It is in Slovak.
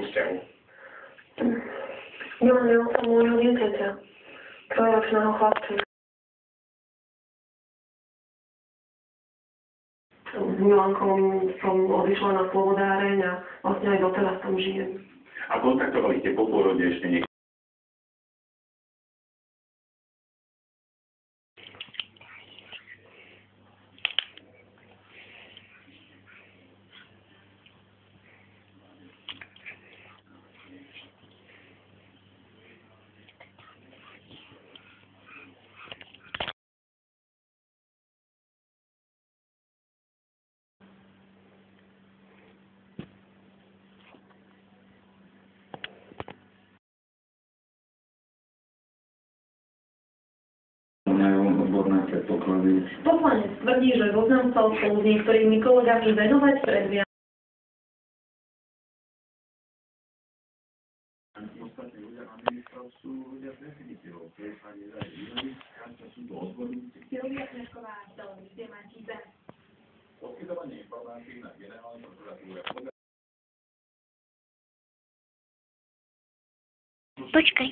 vzťahu? Milujem sa môjho dieťaťa, trojročného chlapca. S Milankom som odišla na slobodáreň a vlastne aj doteraz tam žijem. A kontaktovali ste po pôrode ešte niekto? Majú odborné predpoklady. Poslanec tvrdí, že zoznam sa spolu s niektorými kolegami venovať pred Ostatní ľudia na ministrov sú ľudia s definíciou. To je pani Zajinovič, kam sú to odborníci. Silvia Kňažková, televízia Markíza. Poskytovanie informácií na generálnej prokuratúre. Počkaj.